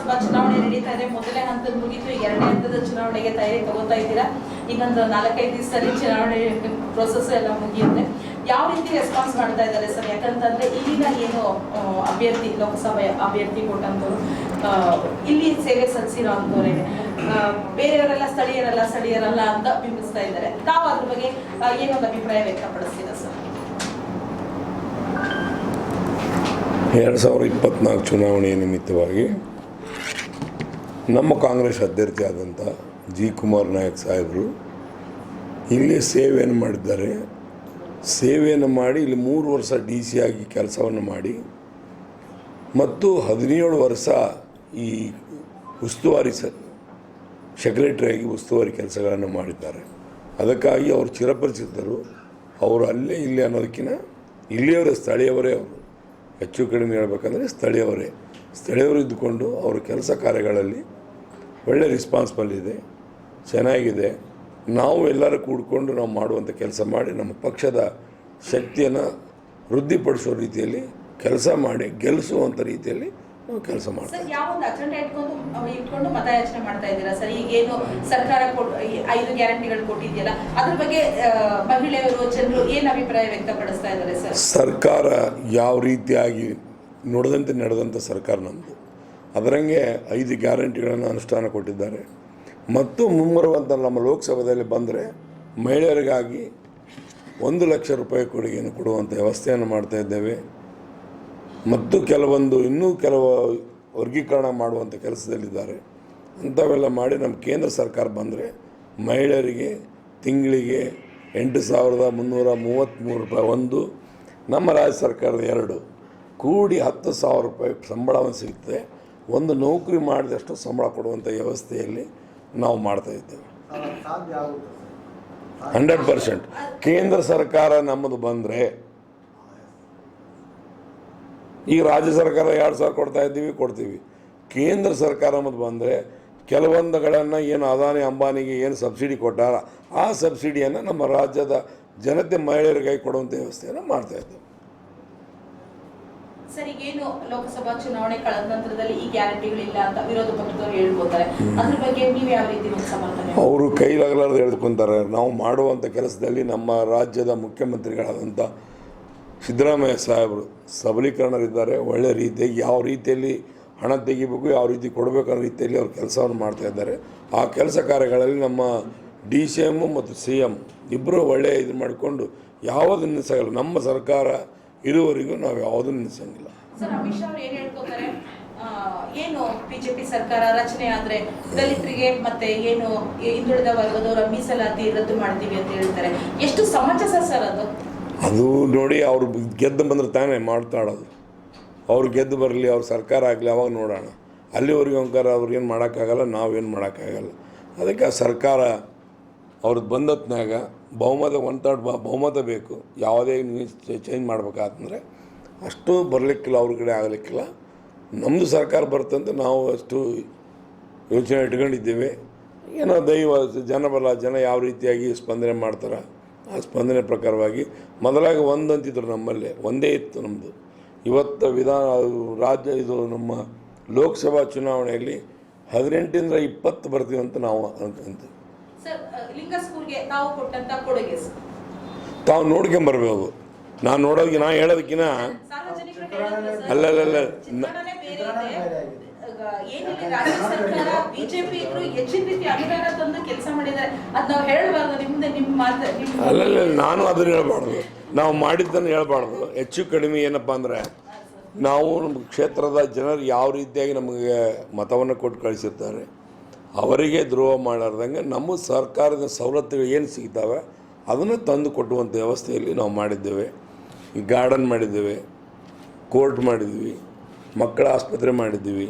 ಲೋಕಸಭಾ ಚುನಾವಣೆ ನಡೀತಾ ಇದೆ. ಮೊದಲನೇ ಹಂತದ ಮುಗಿತು, ಎರಡನೇ ಹಂತದ ಚುನಾವಣೆಗೆ ತಯಾರಿ ತಗೋತಾ ಇದ್ದೀರಾ. ಇನ್ನೊಂದು 4-5 ದಿವಸದಲ್ಲಿ ಚುನಾವಣೆ ಪ್ರೊಸೆಸ್ ಎಲ್ಲ ಮುಗಿಯುತ್ತೆ. ಯಾವ ರೀತಿ ರೆಸ್ಪಾನ್ಸ್ ಮಾಡ್ತಾ ಇದ್ದಾರೆ ಸರ್? ಯಾಕಂತಂದ್ರೆ ಇಲ್ಲಿನ ಏನು ಅಭ್ಯರ್ಥಿ, ಲೋಕಸಭೆ ಅಭ್ಯರ್ಥಿ ಕೊಟ್ಟಂತವ್ರು ಇಲ್ಲಿ ಸೇವೆ ಸಲ್ಲಿಸಿರೋ ಅಂತವ್ರೆ, ಬೇರೆಯವರೆಲ್ಲ ಸ್ಥಳೀಯರಲ್ಲ ಅಂತ ಬಿಂಬಿಸ್ತಾ ಇದ್ದಾರೆ. ತಾವು ಅದ್ರ ಬಗ್ಗೆ ಏನೊಂದು ಅಭಿಪ್ರಾಯ ವ್ಯಕ್ತಪಡಿಸ್ತೀರಾ ಸರ್? 2024 ಚುನಾವಣೆಯ ನಿಮಿತ್ತವಾಗಿ ನಮ್ಮ ಕಾಂಗ್ರೆಸ್ ಅಭ್ಯರ್ಥಿ ಆದಂಥ ಜಿ ಕುಮಾರ್ ನಾಯಕ್ ಸಾಹೇಬರು ಇಲ್ಲಿ ಸೇವೆಯನ್ನು ಮಾಡಿದ್ದಾರೆ. ಸೇವೆಯನ್ನು ಮಾಡಿ ಇಲ್ಲಿ 3 ವರ್ಷ DC ಆಗಿ ಕೆಲಸವನ್ನು ಮಾಡಿ ಮತ್ತು 17 ವರ್ಷ ಈ ಉಸ್ತುವಾರಿ ಸೆಕ್ರೆಟರಿಯಾಗಿ ಉಸ್ತುವಾರಿ ಕೆಲಸಗಳನ್ನು ಮಾಡಿದ್ದಾರೆ. ಅದಕ್ಕಾಗಿ ಅವರು ಚಿರಪರಿಚಿತರು. ಅವರು ಅಲ್ಲೇ ಇಲ್ಲಿ ಅನ್ನೋದಕ್ಕಿಂತ ಇಲ್ಲಿಯವರೇ, ಸ್ಥಳೀಯವರೇ. ಅವರು ಹೆಚ್ಚು ಕಡಿಮೆ ಹೇಳಬೇಕಂದ್ರೆ ಸ್ಥಳೀಯವರು ಇದ್ದುಕೊಂಡು ಅವರ ಕೆಲಸ ಕಾರ್ಯಗಳಲ್ಲಿ ಒಳ್ಳೆ ರೆಸ್ಪಾನ್ಸಿಬಲ್ ಇದೆ, ಚೆನ್ನಾಗಿದೆ. ನಾವು ಎಲ್ಲರೂ ಕೂಡಿಕೊಂಡು ನಾವು ಮಾಡುವಂಥ ಕೆಲಸ ಮಾಡಿ ನಮ್ಮ ಪಕ್ಷದ ಶಕ್ತಿಯನ್ನು ವೃದ್ಧಿಪಡಿಸೋ ರೀತಿಯಲ್ಲಿ ಕೆಲಸ ಮಾಡಿ ಗೆಲ್ಲಿಸುವಂಥ ರೀತಿಯಲ್ಲಿ ನಾವು ಕೆಲಸ ಮಾಡ್ತೀವಿ. ಸರ್, ಯಾವ ಒಂದು ಅಜೆಂಡಾ ಇಟ್ಕೊಂಡು ಮತಯಾಚನೆ ಮಾಡ್ತಾ ಇದ್ದೀರಾ ಸರ್? ಈಗೇನು ಸರ್ಕಾರ 5 ಗ್ಯಾರಂಟಿಗಳು ಕೊಟ್ಟಿದೆಯಲ್ಲ, ಅದ್ರ ಬಗ್ಗೆ ಮಹಿಳೆಯರು, ಜನರು ಏನು ಅಭಿಪ್ರಾಯ ವ್ಯಕ್ತಪಡಿಸ್ತಾ ಇದ್ದಾರೆ ಸರ್? ಸರ್ಕಾರ ಯಾವ ರೀತಿಯಾಗಿ ನುಡಿದಂತೆ ನಡೆದಂಥ ಸರ್ಕಾರ ನಮ್ಮದು. ಅದರಂಗೆ 5 ಗ್ಯಾರಂಟಿಗಳನ್ನು ಅನುಷ್ಠಾನ ಕೊಟ್ಟಿದ್ದಾರೆ. ಮತ್ತು ಮುಂಬರುವಂಥ ನಮ್ಮ ಲೋಕಸಭೆಯಲ್ಲಿ ಬಂದರೆ ಮಹಿಳೆಯರಿಗಾಗಿ 1 ಲಕ್ಷ ರೂಪಾಯಿ ಕೊಡುಗೆಯನ್ನು ಕೊಡುವಂಥ ವ್ಯವಸ್ಥೆಯನ್ನು ಮಾಡ್ತಾ ಇದ್ದೇವೆ. ಮತ್ತು ಇನ್ನೂ ಕೆಲವು ವರ್ಗೀಕರಣ ಮಾಡುವಂಥ ಕೆಲಸದಲ್ಲಿದ್ದಾರೆ. ಅಂಥವೆಲ್ಲ ಮಾಡಿ ನಮ್ಮ ಕೇಂದ್ರ ಸರ್ಕಾರ ಬಂದರೆ ಮಹಿಳೆಯರಿಗೆ ತಿಂಗಳಿಗೆ 8,333 ರೂಪಾಯಿ ಒಂದು, ನಮ್ಮ ರಾಜ್ಯ ಸರ್ಕಾರದ 2 ಕೂಡಿ 10,000 ರೂಪಾಯಿ ಸಂಬಳವನ್ನು ಸಿಗುತ್ತೆ. ಒಂದು ನೌಕರಿ ಮಾಡಿದಷ್ಟು ಸಂಬಳ ಕೊಡುವಂಥ ವ್ಯವಸ್ಥೆಯಲ್ಲಿ ನಾವು ಮಾಡ್ತಾಯಿದ್ದೇವೆ. 100% ಕೇಂದ್ರ ಸರ್ಕಾರ ನಮ್ಮದು ಬಂದರೆ, ಈಗ ರಾಜ್ಯ ಸರ್ಕಾರ 2,000 ಕೊಡ್ತೀವಿ. ಕೇಂದ್ರ ಸರ್ಕಾರ ನಮ್ಮದು ಬಂದರೆ ಕೆಲವೊಂದುಗಳನ್ನು ಏನು ಅದಾನಿ ಅಂಬಾನಿಗೆ ಏನು ಸಬ್ಸಿಡಿ ಕೊಟ್ಟಾರ, ಆ ಸಬ್ಸಿಡಿಯನ್ನು ನಮ್ಮ ರಾಜ್ಯದ ಜನತೆ ಮಹಿಳೆಯರಿಗಾಗಿ ಕೊಡುವಂಥ ವ್ಯವಸ್ಥೆಯನ್ನು ಮಾಡ್ತಾಯಿದ್ದೇವೆ. ಸರ್, ಈಗೇನು ಲೋಕಸಭಾ ಚುನಾವಣೆ ಕಳೆದ ನಂತರದಲ್ಲಿ ಈ ಗ್ಯಾರಂಟಿಗಳಿಲ್ಲ ಅಂತ ವಿರೋಧ ಪಕ್ಷದವರು ಹೇಳ್ಬೋತಾರೆ, ಅದ್ರ ಬಗ್ಗೆ ನೀವು ಯಾವ ರೀತಿ ಸಮರ್ಥನೆ? ಅವರು ಕೈಲಾಗಲಾರ್ದು ಹೇಳ್ಕೊಂತಾರೆ. ನಾವು ಮಾಡುವಂಥ ಕೆಲಸದಲ್ಲಿ ನಮ್ಮ ರಾಜ್ಯದ ಮುಖ್ಯಮಂತ್ರಿಗಳಾದಂಥ ಸಿದ್ದರಾಮಯ್ಯ ಸಾಹೇಬರು ಸಬಲೀಕರಣರಿದ್ದಾರೆ. ಒಳ್ಳೆಯ ರೀತಿಯಾಗಿ ಯಾವ ರೀತಿಯಲ್ಲಿ ಹಣ ತೆಗಿಬೇಕು, ಯಾವ ರೀತಿ ಕೊಡಬೇಕು ಅನ್ನೋ ರೀತಿಯಲ್ಲಿ ಅವರು ಕೆಲಸವನ್ನು ಮಾಡ್ತಾಯಿದ್ದಾರೆ. ಆ ಕೆಲಸ ಕಾರ್ಯಗಳಲ್ಲಿ ನಮ್ಮ DCM ಮತ್ತು CM ಇಬ್ಬರು ಒಳ್ಳೆಯ ಇದು ಮಾಡಿಕೊಂಡು ಯಾವುದನ್ನು ನಿಲ್ಲಿಸಲ್ಲ. ನಮ್ಮ ಸರ್ಕಾರ ಇರುವವರೆಗೂ ನಾವು ಯಾವುದನ್ನು ನಿಲ್ಲಿಸಂಗಿಲ್ಲ. ಸರ್, ಅಮಿತ್ ಶಾ ಅವರು ಏನು ಹೇಳ್ಕೊತಾರೆ, ಏನು BJP ಸರ್ಕಾರ ರಚನೆ ಆದರೆ ದಲಿತರಿಗೆ ಮತ್ತೆ ಏನು ಹಿಂದುಳಿದ ವರ್ಗದವರ ಮೀಸಲಾತಿ ರದ್ದು ಮಾಡ್ತೀವಿ ಅಂತ ಹೇಳ್ತಾರೆ. ಎಷ್ಟು ಸಮಂಜಸ ಸರ್ ಅದು ನೋಡಿ, ಅವರು ಗೆದ್ದು ಬಂದರೆ ತಾನೇ ಮಾಡ್ತಾಡೋದು. ಅವ್ರು ಗೆದ್ದು ಬರಲಿ, ಅವ್ರ ಸರ್ಕಾರ ಆಗಲಿ, ಅವಾಗ ನೋಡೋಣ. ಅಲ್ಲಿವರೆಗೂ ಅವ್ರಿಗೇನು ಮಾಡೋಕ್ಕಾಗಲ್ಲ, ನಾವೇನು ಮಾಡೋಕ್ಕಾಗಲ್ಲ. ಅದಕ್ಕೆ ಆ ಸರ್ಕಾರ ಅವ್ರದ್ದು ಬಂದತ್ನಾಗ ಬಹುಮತ 1/3 ಬಹುಮತ ಬೇಕು. ಯಾವುದೇ ಚೇಂಜ್ ಮಾಡ್ಬೇಕಾತಂದರೆ ಅಷ್ಟು ಬರಲಿಕ್ಕಿಲ್ಲ, ಅವ್ರ ಕಡೆ ಆಗಲಿಕ್ಕಿಲ್ಲ. ನಮ್ಮದು ಸರ್ಕಾರ ಬರ್ತಂತ ನಾವು ಅಷ್ಟು ಯೋಚನೆ ಇಟ್ಕೊಂಡಿದ್ದೇವೆ. ಏನೋ ದೈವ ಜನ ಯಾವ ರೀತಿಯಾಗಿ ಸ್ಪಂದನೆ ಮಾಡ್ತಾರೆ, ಆ ಸ್ಪಂದನೆ ಪ್ರಕಾರವಾಗಿ ಮೊದಲಾಗಿ ಅಂತಿದ್ರು, ನಮ್ಮಲ್ಲೇ ಒಂದೇ ಇತ್ತು ನಮ್ಮದು. ಇವತ್ತು ಇದು ನಮ್ಮ ಲೋಕಸಭಾ ಚುನಾವಣೆಯಲ್ಲಿ 18ರಿಂದ 20 ಬರ್ತೀವಿ ಅಂತ ನಾವು ಅಂತೀವಿ. ತಾವು ನೋಡ್ಕೊಂಬರ್ಬೇಕು. ನಾನು ನೋಡೋದಕ್ಕೆ, ನಾ ಹೇಳೋದಕ್ಕಿಂತ ಅಲ್ಲಲ್ಲ ಅಲ್ಲಲ್ಲ ನಾನು ಅದನ್ನು ಹೇಳ್ಬಾರ್ದು, ನಾವು ಮಾಡಿದ್ದನ್ನು ಹೇಳ್ಬಾರ್ದು. ಹೆಚ್ಚು ಕಡಿಮೆ ಏನಪ್ಪ ಅಂದರೆ, ನಾವು ನಮ್ಮ ಕ್ಷೇತ್ರದ ಜನರು ಯಾವ ರೀತಿಯಾಗಿ ನಮಗೆ ಮತವನ್ನು ಕೊಟ್ಟು ಕಳಿಸಿರ್ತಾರೆ ಅವರಿಗೆ ದ್ರೋಹ ಮಾಡಲಾರ್ದಂಗೆ ನಮ್ಮ ಸರ್ಕಾರದ ಸವಲತ್ತುಗಳು ಏನು ಸಿಗ್ತವೆ ಅದನ್ನು ತಂದು ಕೊಟ್ಟುವಂಥ ವ್ಯವಸ್ಥೆಯಲ್ಲಿ ನಾವು ಮಾಡಿದ್ದೇವೆ. ಈ ಗಾರ್ಡನ್ ಮಾಡಿದ್ದೇವೆ, ಕೋರ್ಟ್ ಮಾಡಿದ್ವಿ, ಮಕ್ಕಳ ಆಸ್ಪತ್ರೆ ಮಾಡಿದ್ದೀವಿ,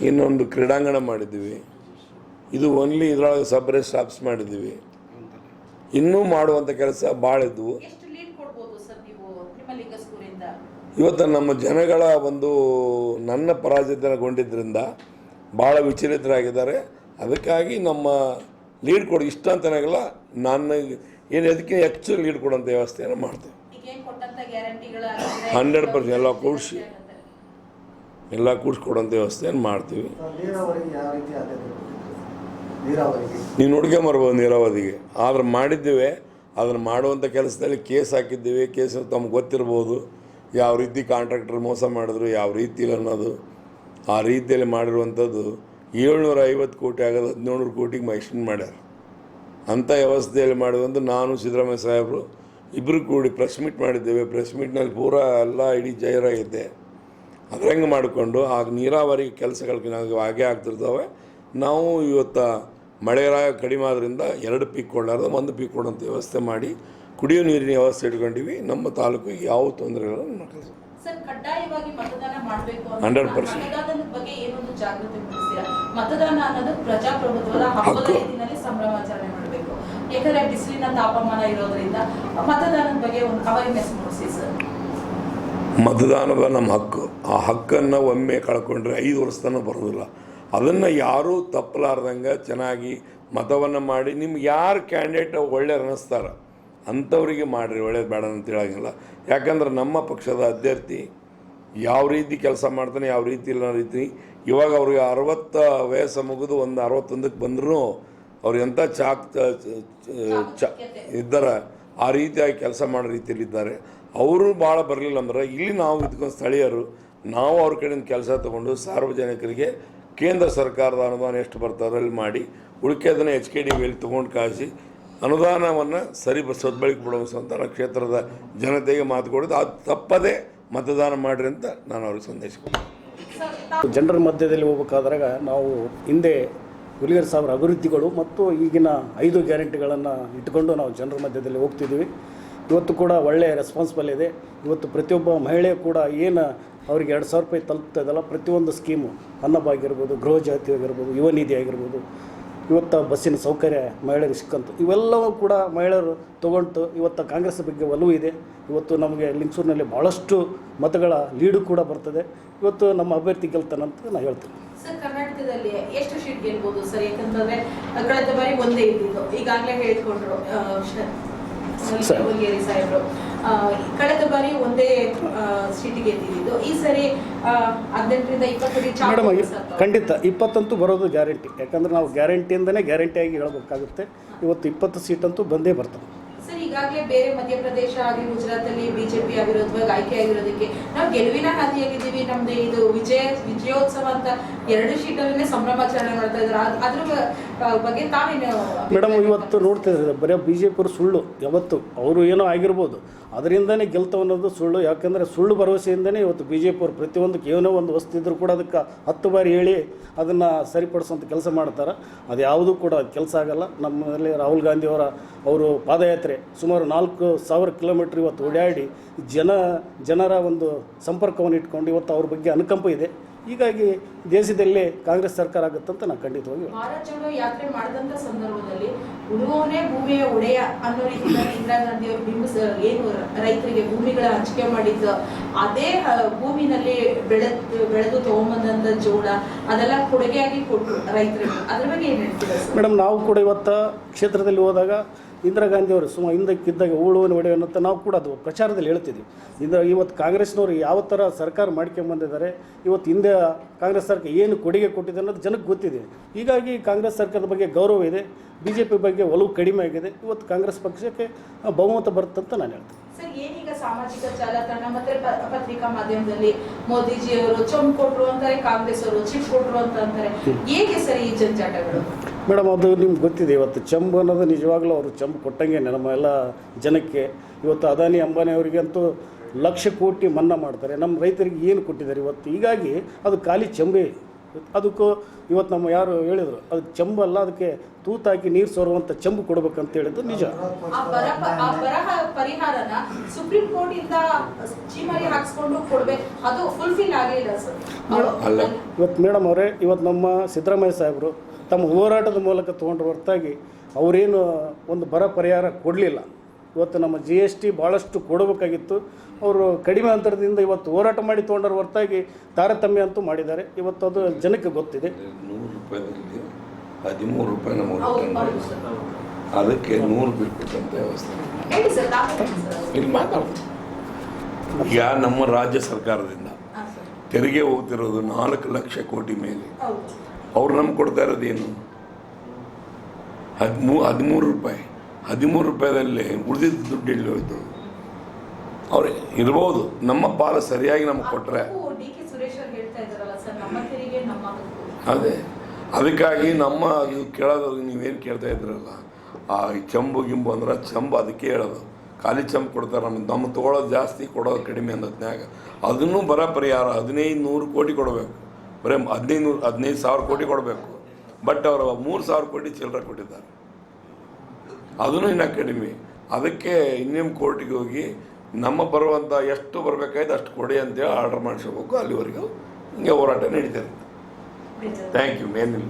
ಇನ್ನೊಂದು ಕ್ರೀಡಾಂಗಣ ಮಾಡಿದ್ದೀವಿ. ಇದು ಓನ್ಲಿ ಇದರೊಳಗೆ ಸಬ್ ರಿಜಿಸ್ಟರ್ ಆಫೀಸ್ ಮಾಡಿದ್ದೀವಿ. ಇನ್ನೂ ಮಾಡುವಂಥ ಕೆಲಸ ಭಾಳ ಇದ್ದವು. ಇವತ್ತು ನಮ್ಮ ಜನಗಳ ನನ್ನ ಪರಾಜಿತಗೊಂಡಿದ್ದರಿಂದ ಭಾಳ ವಿಚಲಿತರಾಗಿದ್ದಾರೆ. ಅದಕ್ಕಾಗಿ ನಮ್ಮ ಲೀಡ್ ಕೊಡಿ ಇಷ್ಟ ಅಂತನಾಗಲ್ಲ, ನಾನು ಏನು ಅದಕ್ಕೆ ಹೆಚ್ಚು ಲೀಡ್ ಕೊಡೋಂಥ ವ್ಯವಸ್ಥೆಯನ್ನು ಮಾಡ್ತೇವೆ. 100% ಎಲ್ಲ ಕೂಡಿಸಿ ಎಲ್ಲ ಕೂಡಿಸ್ಕೊಡೋಂಥ ವ್ಯವಸ್ಥೆಯನ್ನು ಮಾಡ್ತೀವಿ. ನೀರಾವರಿಗೆ ಯಾವ ರೀತಿ ಆದ್ಯತೆ ಕೊಟ್ಟಿದ್ದೀರಿ? ನೀರಾವರಿಗೆ ನೀವು ನೋಡ್ಕೊಂಬರ್ಬೋದು ನೀರಾವರಿಗೆ. ಆದ್ರೆ ಮಾಡಿದ್ದೇವೆ, ಅದನ್ನು ಮಾಡುವಂಥ ಕೆಲಸದಲ್ಲಿ ಕೇಸ್ ಹಾಕಿದ್ದೇವೆ. ಕೇಸ್ ತಮ್ಗೆ ಗೊತ್ತಿರ್ಬೋದು ಯಾವ ರೀತಿ ಕಾಂಟ್ರಾಕ್ಟರ್ ಮೋಸ ಮಾಡಿದ್ರು, ಯಾವ ರೀತಿಯಲ್ಲಿ ಅನ್ನೋದು. ಆ ರೀತಿಯಲ್ಲಿ ಮಾಡಿರುವಂಥದ್ದು 750 ಕೋಟಿ ಆಗೋದು 1700 ಕೋಟಿಗೆ ಎಕ್ಸ್ಟೆಂಡ್ ಮಾಡ್ಯಾರ. ಅಂಥ ವ್ಯವಸ್ಥೆಯಲ್ಲಿ ಮಾಡುವಂಥ ನಾನು ಸಿದ್ದರಾಮಯ್ಯ ಸಾಹೇಬರು ಇಬ್ಬರು ಕೂಡಿ ಪ್ರೆಸ್ ಮೀಟ್ ಮಾಡಿದ್ದೇವೆ. ಪ್ರೆಸ್ ಮೀಟ್ನಲ್ಲಿ ಪೂರಾ ಎಲ್ಲ ಇಡೀ ಜೈರಾಗಿದ್ದೆ. ಅದ್ರಂಗೆ ಮಾಡಿಕೊಂಡು ಆಗ ನೀರಾವರಿ ಕೆಲಸಗಳಿಗೆ ನಾವು ಹಾಗೆ ಆಗ್ತಿರ್ತವೆ. ನಾವು ಇವತ್ತು ಮಳೆ ಕಡಿಮೆ ಆದ್ದರಿಂದ 2 ಪೀಕ್ ಕೊಳ್ಳಾರ್ದು 1 ಪೀಕ್ ಕೊಡೋಂಥ ವ್ಯವಸ್ಥೆ ಮಾಡಿ ಕುಡಿಯೋ ನೀರಿನ ವ್ಯವಸ್ಥೆ ಇಟ್ಕೊಂಡಿವಿ. ನಮ್ಮ ತಾಲೂಕಿಗೆ ಯಾವ ತೊಂದರೆಗಳನ್ನು ಮಾಡಿಲ್ಲ. ಸರ್, ಕಡ್ಡಾಯವಾಗಿ ಮತದಾನ ಮಾಡಬೇಕು ಅಂತ 100%. ಮತದಾನದ ಬಗ್ಗೆ ಏನೊಂದು ಜಾಗೃತಿ ಮೂಡಿಸ್ತೀರಾ? ಮತದಾನ ಅನ್ನೋದು ಪ್ರಜಾಪ್ರಭುತ್ವದ ಹಬ್ಬದ ರೀತಿಯಲ್ಲಿ ಸಂಭ್ರಮಾಚರಣೆ ಮಾಡಬೇಕು. ಯಾಕಂದ್ರೆ ಬಿಸಿಲಿನ ತಾಪಮಾನ ಇರೋದ್ರಿಂದ ಮತದಾನದ ಬಗ್ಗೆ ಒಂದು ಅವೇರ್ನೆಸ್ ಮೂಡಿಸಿ ಸರ್. ಮತದಾನದ ನಮ್ಮ ಹಕ್ಕು. ಆ ಹಕ್ಕನ್ನು ಒಮ್ಮೆ ಕಳ್ಕೊಂಡ್ರೆ 5 ವರ್ಷ ತನಕ ಬರೋದಿಲ್ಲ. ಅದನ್ನು ಯಾರೂ ತಪ್ಪಲಾರ್ದಂಗೆ ಚೆನ್ನಾಗಿ ಮತವನ್ನು ಮಾಡಿ ನಿಮ್ಗೆ ಯಾರು ಕ್ಯಾಂಡಿಡೇಟ್ ಒಳ್ಳೆ ಅನ್ನಿಸ್ತಾರೆ ಅಂಥವ್ರಿಗೆ ಮಾಡಿರಿ, ಒಳ್ಳೇದು ಬೇಡ ಅಂತ ಹೇಳೋಂಗಿಲ್ಲ. ಯಾಕಂದ್ರೆ ನಮ್ಮ ಪಕ್ಷದ ಅಭ್ಯರ್ಥಿ ಯಾವ ರೀತಿ ಕೆಲಸ ಮಾಡ್ತಾನೆ, ಯಾವ ರೀತಿ ಇಲ್ಲ ರೀತಿ. ಇವಾಗ ಅವ್ರಿಗೆ 60 ವಯಸ್ಸು ಮುಗಿದು 61ಕ್ಕೆ ಬಂದರೂ ಅವ್ರು ಎಂಥ ಇದ್ದಾರೆ, ಆ ರೀತಿಯಾಗಿ ಕೆಲಸ ಮಾಡೋ ರೀತಿಯಲ್ಲಿದ್ದಾರೆ. ಅವರು ಭಾಳ ಬರಲಿಲ್ಲ ಅಂದ್ರೆ ಇಲ್ಲಿ ನಾವು ಇದ್ಕೊಂಡು ಸ್ಥಳೀಯರು ನಾವು ಅವ್ರ ಕಡೆಯಿಂದ ಕೆಲಸ ತೊಗೊಂಡು ಸಾರ್ವಜನಿಕರಿಗೆ ಕೇಂದ್ರ ಸರ್ಕಾರದ ಅನುದಾನ ಎಷ್ಟು ಬರ್ತಾರೋ ಅಲ್ಲಿ ಮಾಡಿ ಉಳಿಕೆದನ್ನು HKDಯಲ್ಲಿ ತೊಗೊಂಡು ಕಾಯಿಸಿ ಅನುದಾನವನ್ನು ಸದ್ಬಳಕೆ ಬಿಡುವಂಥ ಕ್ಷೇತ್ರದ ಜನತೆಗೆ ಮಾತು ಕೊಡೋದು. ಅದು ತಪ್ಪದೇ ಮತದಾನ ಮಾಡಿರಿ ಅಂತ ನಾನು ಅವ್ರಿಗೆ ಸಂದೇಶ ಕೊಡ್ತೀನಿ. ಜನರ ಮಧ್ಯದಲ್ಲಿ ಹೋಗ್ಬೇಕಾದಾಗ ನಾವು ಹಿಂದೆ ಹುಲಿಗೇರಿ ಸಾಹೇಬ್ರ ಅಭಿವೃದ್ಧಿಗಳು ಮತ್ತು ಈಗಿನ 5 ಗ್ಯಾರಂಟಿಗಳನ್ನು ಇಟ್ಕೊಂಡು ನಾವು ಜನರ ಮಧ್ಯದಲ್ಲಿ ಹೋಗ್ತಿದ್ದೀವಿ. ಇವತ್ತು ಕೂಡ ಒಳ್ಳೆಯ ರೆಸ್ಪಾನ್ಸಿಬಲ್ ಇದೆ. ಇವತ್ತು ಪ್ರತಿಯೊಬ್ಬ ಮಹಿಳೆ ಕೂಡ ಏನು ಅವರಿಗೆ 2,000 ರೂಪಾಯಿ ತಲುಪ್ತಾ ಇದಲ್ಲ, ಪ್ರತಿಯೊಂದು ಸ್ಕೀಮು ಅನ್ನಭಾಗ್ಯ ಆಗಿರ್ಬೋದು, ಗೃಹ ಜಾತಿ ಆಗಿರ್ಬೋದು, ಯುವ ನಿಧಿ ಆಗಿರ್ಬೋದು, ಇವತ್ತು ಬಸ್ಸಿನ ಸೌಕರ್ಯ ಮಹಿಳೆಯರಿಗೆ ಸಿಕ್ಕಂತು ಇವೆಲ್ಲವೂ ಕೂಡ ಮಹಿಳೆಯರು ತೊಗೊಂಡು ಇವತ್ತು ಕಾಂಗ್ರೆಸ್ ಬಗ್ಗೆ ಒಲವು ಇದೆ. ಇವತ್ತು ನಮಗೆ ಲಿಂಗಸೂರಿನಲ್ಲಿ ಭಾಳಷ್ಟು ಮತಗಳ ಲೀಡು ಕೂಡ ಬರ್ತದೆ. ಇವತ್ತು ನಮ್ಮ ಅಭ್ಯರ್ಥಿ ಗೆಲ್ತಾನಂತ ನಾನು ಹೇಳ್ತೀನಿ. ಸರ್, ಕರ್ನಾಟಕದಲ್ಲಿ ಎಷ್ಟು ಸೀಟ್ ಗೆಲ್ಬೋದು ಸರ್? ಯಾಕಂತಂದ್ರೆ ಕಳೆದ ಬಾರಿ ಒಂದೇ ಇದ್ದಿದ್ದು, ಈಗಾಗಲೇ ಹೇಳ್ಕೊಂಡ್ರು ಹುಲಿಗೇರಿ ಸಾಹೇಬ್ರು. ಕಳೆದ ಬಾರಿ ಒಂದೇ ಸೀಟ್ ಗೆದ್ದಿದ್ದು, ಈ ಸರಿ 18ರಿಂದ 20 ಮೇಡಮ್ ಖಂಡಿತ 20 ಅಂತೂ ಬರೋದು ಗ್ಯಾರಂಟಿ. ಯಾಕಂದ್ರೆ ನಾವು ಗ್ಯಾರಂಟಿಯಿಂದನೇ ಗ್ಯಾರಂಟಿಯಾಗಿ ಹೇಳಬೇಕಾಗುತ್ತೆ. ಇವತ್ತು 20 ಸೀಟ್ ಅಂತೂ ಬಂದೇ ಬರ್ತದೆ. ಸರ್, ಈಗಾಗಲೇ ಬೇರೆ ಮಧ್ಯಪ್ರದೇಶ ಆಗಲಿ ಗುಜರಾತಲ್ಲಿ ಬಿಜೆಪಿ ವಿರೋಧವಾಗಿ ಆಯ್ಕೆ ಆಗಿರೋದಕ್ಕೆ ನಾವು ಗೆಲುವಿನ ಹಾದಿಯಾಗಿದ್ದೀವಿ. ನಮ್ದು ಇದು ವಿಜಯೋತ್ಸವ ಅಂತ 2 ಸೀಟಲ್ಲೇ ಸಂಭ್ರಮಾಚರಣೆ ಮಾಡ್ತಾ ಇದ್ದಾರೆ. ಅದ್ರ ಬಗ್ಗೆ ತಾವೇನು ಮೇಡಮ್ ಇವತ್ತು ನೋಡ್ತಿದ್ದಾರೆ ಬರೀ BJP ಸುಳ್ಳು. ಯಾವತ್ತು ಅವರು ಏನೋ ಆಗಿರ್ಬೋದು, ಅದರಿಂದನೇ ಗೆಲ್ತವೆ ಅನ್ನೋದು ಸುಳ್ಳು. ಯಾಕಂದರೆ ಸುಳ್ಳು ಭರವಸೆಯಿಂದನೇ ಇವತ್ತು BJP ಪ್ರತಿಯೊಂದಕ್ಕೆ ಏನೋ ಒಂದು ವಸ್ತು ಇದ್ದರೂ ಕೂಡ ಅದಕ್ಕೆ 10 ಬಾರಿ ಹೇಳಿ ಅದನ್ನು ಸರಿಪಡಿಸೋಂಥ ಕೆಲಸ ಮಾಡ್ತಾರೆ. ಅದು ಯಾವುದೂ ಕೂಡ ಕೆಲಸ ಆಗಲ್ಲ. ನಮ್ಮಲ್ಲಿ ರಾಹುಲ್ ಗಾಂಧಿಯವರ ಅವರು ಪಾದಯಾತ್ರೆ ಸುಮಾರು 4,000 ಕಿಲೋಮೀಟ್ರ್ ಇವತ್ತು ಓಡಾಡಿ ಜನರ ಒಂದು ಸಂಪರ್ಕವನ್ನು ಇಟ್ಕೊಂಡು ಇವತ್ತು ಅವ್ರ ಬಗ್ಗೆ ಅನುಕಂಪ ಇದೆ. ಹೀಗಾಗಿ ದೇಶದಲ್ಲೇ ಕಾಂಗ್ರೆಸ್ ಸರ್ಕಾರ ಆಗುತ್ತಂತ ನಾನು ಖಂಡಿತವಾಗಿ ಭಾರತ್ ಜೋಡೋ ಯಾತ್ರೆ ಮಾಡಿದಂಥ ಸಂದರ್ಭದಲ್ಲಿ ಉಳುವವನೇ ಭೂಮಿಯ ಒಡೆಯ ಅನ್ನೋ ರೀತಿಯಲ್ಲಿ ಇಂದಿರಾ ಗಾಂಧಿ ಅವರು ಏನು ರೈತರಿಗೆ ಭೂಮಿಗಳ ಹಂಚಿಕೆ ಮಾಡಿದ್ದು, ಅದೇ ಭೂಮಿನಲ್ಲಿ ಬೆಳೆದು ತಗೊಂಬಂದಂಥ ಜೋಳ ಅದೆಲ್ಲ ಕೊಡುಗೆಯಾಗಿ ಕೊಟ್ಟರು ರೈತರಿಗೆ. ಅದ್ರ ಬಗ್ಗೆ ಏನು ಹೇಳ್ತೀರಾ ಮೇಡಮ್? ನಾವು ಕೂಡ ಇವತ್ತು ಕ್ಷೇತ್ರದಲ್ಲಿ ಹೋದಾಗ ಇಂದಿರಾ ಗಾಂಧಿಯವರು ಹಿಂದಕ್ಕಿದ್ದಾಗ ಉಳುವನೆ ಒಡೆಯ ಅನ್ನೋಂಥ ನಾವು ಕೂಡ ಅದು ಪ್ರಚಾರದಲ್ಲಿ ಹೇಳ್ತಿದ್ವಿ. ಇವತ್ತು ಕಾಂಗ್ರೆಸ್ನವರು ಯಾವ ಥರ ಸರ್ಕಾರ ಮಾಡ್ಕೊಂಬಂದಿದ್ದಾರೆ, ಇವತ್ತು ಹಿಂದೆ ಕಾಂಗ್ರೆಸ್ ಸರ್ಕಾರ ಏನು ಕೊಡುಗೆ ಕೊಟ್ಟಿದೆ ಅನ್ನೋದು ಜನಕ್ಕೆ ಗೊತ್ತಿದೆ. ಹೀಗಾಗಿ ಕಾಂಗ್ರೆಸ್ ಸರ್ಕಾರದ ಬಗ್ಗೆ ಗೌರವ ಇದೆ. BJP ಬಗ್ಗೆ ಒಲವು ಕಡಿಮೆ ಆಗಿದೆ. ಇವತ್ತು ಕಾಂಗ್ರೆಸ್ ಪಕ್ಷಕ್ಕೆ ಬಹುಮತ ಬರುತ್ತಂತ ನಾನು ಹೇಳ್ತೀನಿ. ಸರ್, ಏನೀಗ ಸಾಮಾಜಿಕ ಜಾಲತಾಣ ಮತ್ತೆ ಪತ್ರಿಕಾ ಮಾಧ್ಯಮದಲ್ಲಿ ಮೋದಿಜಿಯವರು ಚೊಂಬ್ ಕೊಟ್ರು ಅಂತಾರೆ, ಕಾಂಗ್ರೆಸ್ ಅವರು ಚಿಪ್ ಕೊಟ್ರು ಅಂತ ಅಂತಾರೆ. ಹೇಗೆ ಸರ್ ಈ ಜಂಜಾಟಗಳು? ಮೇಡಮ್ ಅದು ನಿಮ್ಗೆ ಗೊತ್ತಿದೆ. ಇವತ್ತು ಚಂಬು ಅನ್ನೋದು ನಿಜವಾಗ್ಲೂ ಅವರು ಚಂಬು ಕೊಟ್ಟಂಗೆ ನಮ್ಮ ಎಲ್ಲ ಜನಕ್ಕೆ. ಇವತ್ತು ಅದಾನಿ ಅಂಬಾನಿ ಅವರಿಗಂತೂ 1,00,000 ಕೋಟಿ ಮನ್ನಾ ಮಾಡ್ತಾರೆ. ನಮ್ಮ ರೈತರಿಗೆ ಏನು ಕೊಟ್ಟಿದ್ದಾರೆ ಇವತ್ತು? ಹೀಗಾಗಿ ಅದು ಖಾಲಿ ಚಂಬೆ. ಅದಕ್ಕೂ ಇವತ್ತು ನಮ್ಮ ಯಾರು ಹೇಳಿದರು ಅದು ಚಂಬಲ್ಲ, ಅದಕ್ಕೆ ತೂತಾಕಿ ನೀರು ಸೋರುವಂಥ ಚಂಬು ಕೊಡ್ಬೇಕಂತ ಹೇಳಿದ್ದು ನಿಜ. ಬರಹ ಪರಿಹಾರನ ಸುಪ್ರೀಂ ಕೋರ್ಟ್ ಇಂದ ಚೀಮಾರಿ ಹಾಕ್ಸ್ಕೊಂಡು ಕೊಡ್ಬೇಕು, ಅದು ಫುಲ್ಫಿಲ್ ಆಗಲಿಲ್ಲ ಸರ್. ಇವತ್ತು ಮೇಡಮ್ ಅವರೇ, ಇವತ್ತು ನಮ್ಮ ಸಿದ್ದರಾಮಯ್ಯ ಸಾಹೇಬರು ತಮ್ಮ ಹೋರಾಟದ ಮೂಲಕ ತೊಗೊಂಡ್ರ ಹೊರತಾಗಿ ಅವರೇನು ಒಂದು ಬರ ಪರಿಹಾರ ಕೊಡಲಿಲ್ಲ. ಇವತ್ತು ನಮ್ಮ GST ಭಾಳಷ್ಟು ಕೊಡಬೇಕಾಗಿತ್ತು. ಅವರು ಕಡಿಮೆ ಅಂತರದಿಂದ ಇವತ್ತು ಹೋರಾಟ ಮಾಡಿ ತೊಗೊಂಡ್ರ ಹೊರತಾಗಿ ತಾರತಮ್ಯ ಅಂತೂ ಮಾಡಿದ್ದಾರೆ. ಇವತ್ತು ಅದು ಜನಕ್ಕೆ ಗೊತ್ತಿದೆ. 100 ರೂಪಾಯಿದಲ್ಲಿ 13 ರೂಪಾಯಿ ಅದಕ್ಕೆ 100 ಬಿಟ್ಬಿಟ್ಟಂತ ವ್ಯವಸ್ಥೆ ಇಲ್ಲಿ ಮಾತಾಡ್ತಾರೆ. ಈಗ ನಮ್ಮ ರಾಜ್ಯ ಸರ್ಕಾರದಿಂದ ತೆರಿಗೆ ಹೋಗ್ತಿರೋದು 4 ಲಕ್ಷ ಕೋಟಿ ಮೇಲೆ. ಹೌದು. ಅವ್ರು ನಮ್ಗೆ ಕೊಡ್ತಾ ಇರೋದೇನು 13 ರೂಪಾಯಿ. 13 ರೂಪಾಯಿದಲ್ಲಿ ಉಳಿದಿದ್ದ ದುಡ್ಡು ಎಲ್ಲಿ ಹೋಯ್ತು? ಅವ್ರು ಇರ್ಬೋದು, ನಮ್ಮ ಪಾಲು ಸರಿಯಾಗಿ ನಮ್ಗೆ ಕೊಟ್ಟರೆ. ಡಿ ಕೆ ಸುರೇಶ್ ಅವ್ರು ಹೇಳ್ತಾ ಇದ್ದಾರಲ್ಲ ಸರ್, ನಮ್ಮ ತೆರಿಗೆ ನಮ್ಮ ಹಕ್ಕು. ಅದೇ ಅದಕ್ಕಾಗಿ ನಮ್ಮ ಅದು ಕೇಳೋದು ನೀವೇನು ಕೇಳ್ತಾ ಇದ್ರಲ್ಲ, ಆ ಚಂಬು ಗಿಂಬು ಅಂದ್ರೆ ಚಂಬು ಅದಕ್ಕೆ ಹೇಳೋದು. ಖಾಲಿ ಚಂಬು ಕೊಡ್ತಾರೆ, ನಮ್ಮ ತೊಗೊಳೋದು ಜಾಸ್ತಿ ಕೊಡೋದು ಕಡಿಮೆ ಅನ್ನೋದ್ನಾಗ ಅದನ್ನು ಬರ ಪರಿಹಾರ 1500 ಕೋಟಿ ಕೊಡಬೇಕು. ಬರೀ 15,000 ಕೋಟಿ ಕೊಡಬೇಕು. ಬಟ್ ಅವರು 3,000 ಕೋಟಿ ಚಿಲ್ಲರೆ ಕೊಟ್ಟಿದ್ದಾರೆ, ಅದನ್ನು ಇನ್ನೂ ಕಡಿಮೆ. ಅದಕ್ಕೆ ಇನ್ನೇನು ಕೋರ್ಟಿಗೆ ಹೋಗಿ ನಮ್ಮ ಬರುವಂಥ ಎಷ್ಟು ಬರಬೇಕಾಯ್ತು ಅಷ್ಟು ಕೊಡಿ ಅಂತೇಳಿ ಆರ್ಡರ್ ಮಾಡಿಸ್ಕೋಬೇಕು. ಅಲ್ಲಿವರೆಗೂ ಹಿಂಗೆ ಹೋರಾಟ ನಡೀತಿರುತ್ತೆ. Thank you. ಏನಿಲ್ಲ.